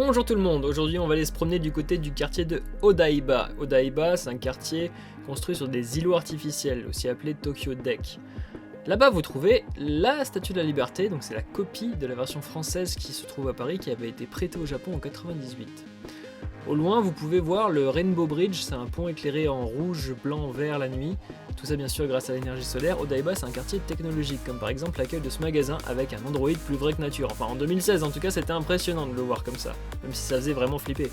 Bonjour tout le monde, aujourd'hui on va aller se promener du côté du quartier de Odaiba. Odaiba, c'est un quartier construit sur des îlots artificiels, aussi appelé Tokyo Deck. Là-bas vous trouvez la Statue de la Liberté, donc c'est la copie de la version française qui se trouve à Paris, qui avait été prêtée au Japon en 98. Au loin vous pouvez voir le Rainbow Bridge, c'est un pont éclairé en rouge, blanc, vert la nuit. Tout ça bien sûr grâce à l'énergie solaire. Odaiba c'est un quartier technologique, comme par exemple l'accueil de ce magasin avec un Android plus vrai que nature. Enfin en 2016 en tout cas c'était impressionnant de le voir comme ça, même si ça faisait vraiment flipper.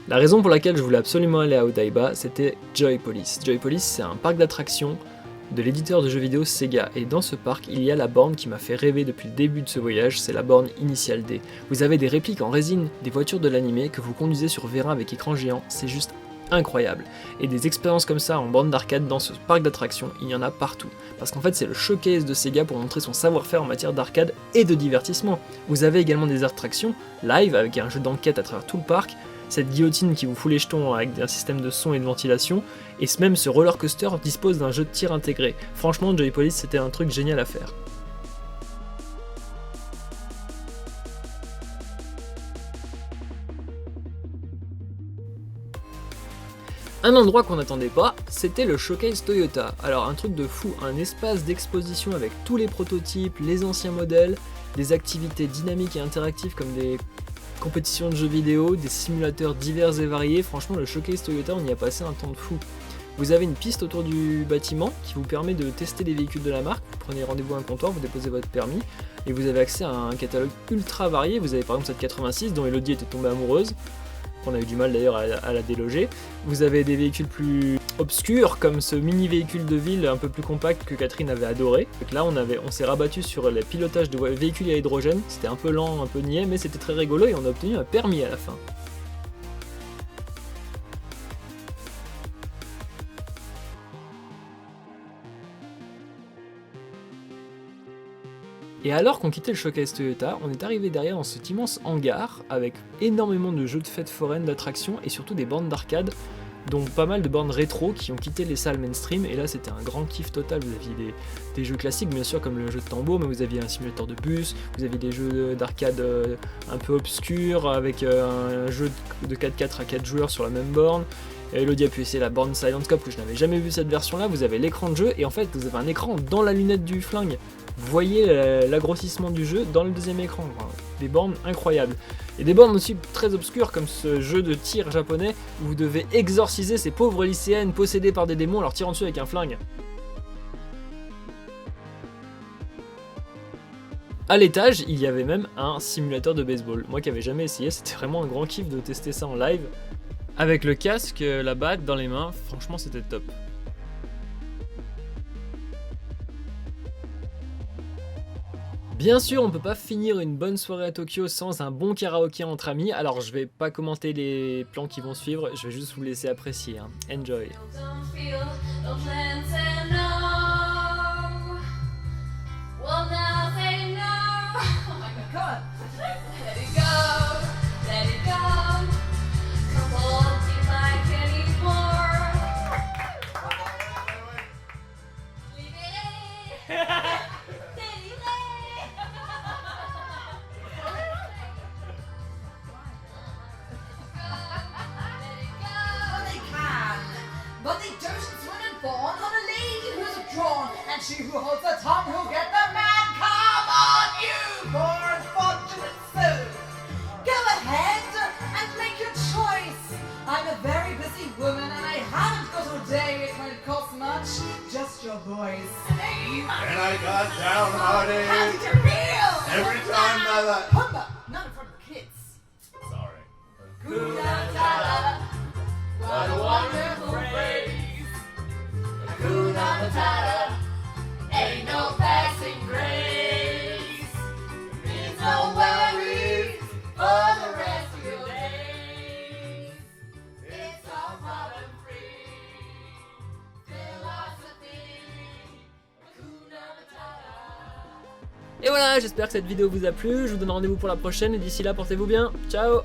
La raison pour laquelle je voulais absolument aller à Odaiba, c'était Joy Police. Joy Police, c'est un parc d'attractions de l'éditeur de jeux vidéo Sega, et dans ce parc, il y a la borne qui m'a fait rêver depuis le début de ce voyage, c'est la borne Initial D. Vous avez des répliques en résine des voitures de l'animé que vous conduisez sur vérin avec écran géant, c'est juste incroyable. Et des expériences comme ça en borne d'arcade dans ce parc d'attractions, il y en a partout. Parce qu'en fait c'est le showcase de Sega pour montrer son savoir-faire en matière d'arcade et de divertissement. Vous avez également des attractions live avec un jeu d'enquête à travers tout le parc, cette guillotine qui vous fout les jetons avec un système de son et de ventilation, et même ce roller coaster dispose d'un jeu de tir intégré. Franchement, Joy Police c'était un truc génial à faire. Un endroit qu'on n'attendait pas, c'était le Showcase Toyota. Alors un truc de fou, un espace d'exposition avec tous les prototypes, les anciens modèles, des activités dynamiques et interactives comme des compétitions de jeux vidéo, des simulateurs divers et variés. Franchement le Showcase Toyota on y a passé un temps de fou. Vous avez une piste autour du bâtiment qui vous permet de tester les véhicules de la marque. Vous prenez rendez-vous à un comptoir, vous déposez votre permis et vous avez accès à un catalogue ultra varié. Vous avez par exemple cette 86 dont Elodie était tombée amoureuse. On a eu du mal d'ailleurs à la déloger. Vous avez des véhicules plus obscurs comme ce mini véhicule de ville un peu plus compact que Catherine avait adoré. Donc là on s'est rabattu sur le pilotage de véhicules à hydrogène. C'était un peu lent, un peu niais, mais c'était très rigolo et on a obtenu un permis à la fin. Et alors qu'on quittait le Showcase Toyota, on est arrivé derrière dans cet immense hangar avec énormément de jeux de fêtes foraines, d'attractions et surtout des bornes d'arcade, dont pas mal de bornes rétro qui ont quitté les salles mainstream, et là c'était un grand kiff total. Vous aviez des jeux classiques bien sûr comme le jeu de tambour, mais vous aviez un simulateur de bus, vous aviez des jeux d'arcade un peu obscurs avec un jeu de 4x4 à 4 joueurs sur la même borne. Elodie a pu essayer la borne Silent Scope où je n'avais jamais vu cette version là. Vous avez l'écran de jeu et en fait vous avez un écran dans la lunette du flingue. Vous voyez l'agrossissement du jeu dans le deuxième écran. Enfin, des bornes incroyables. Et des bornes aussi très obscures comme ce jeu de tir japonais où vous devez exorciser ces pauvres lycéennes possédées par des démons en leur tirant dessus avec un flingue. À l'étage, il y avait même un simulateur de baseball. Moi qui avais jamais essayé, c'était vraiment un grand kiff de tester ça en live. Avec le casque, la batte dans les mains, franchement c'était top. Bien sûr, on peut pas finir une bonne soirée à Tokyo sans un bon karaoké entre amis, alors je vais pas commenter les plans qui vont suivre, je vais juste vous laisser apprécier. Hein. Enjoy! But they don't swim and fawn on a lady who's drawn, and she who holds the tongue who'll get the man. Come on, you poor unfortunate soul. Go ahead and make your choice. I'm a very busy woman and I haven't got all day. It won't cost much, just your voice. And I got downhearted. How did you feel? Every time that Humba, not in front of the kids. Sorry. Matata, what a wonderful phrase. Hakuna Matata, ain't no passing grace. Means no worries for the rest of your days. Et voilà, j'espère que cette vidéo vous a plu, je vous donne rendez-vous pour la prochaine et d'ici là portez-vous bien, ciao.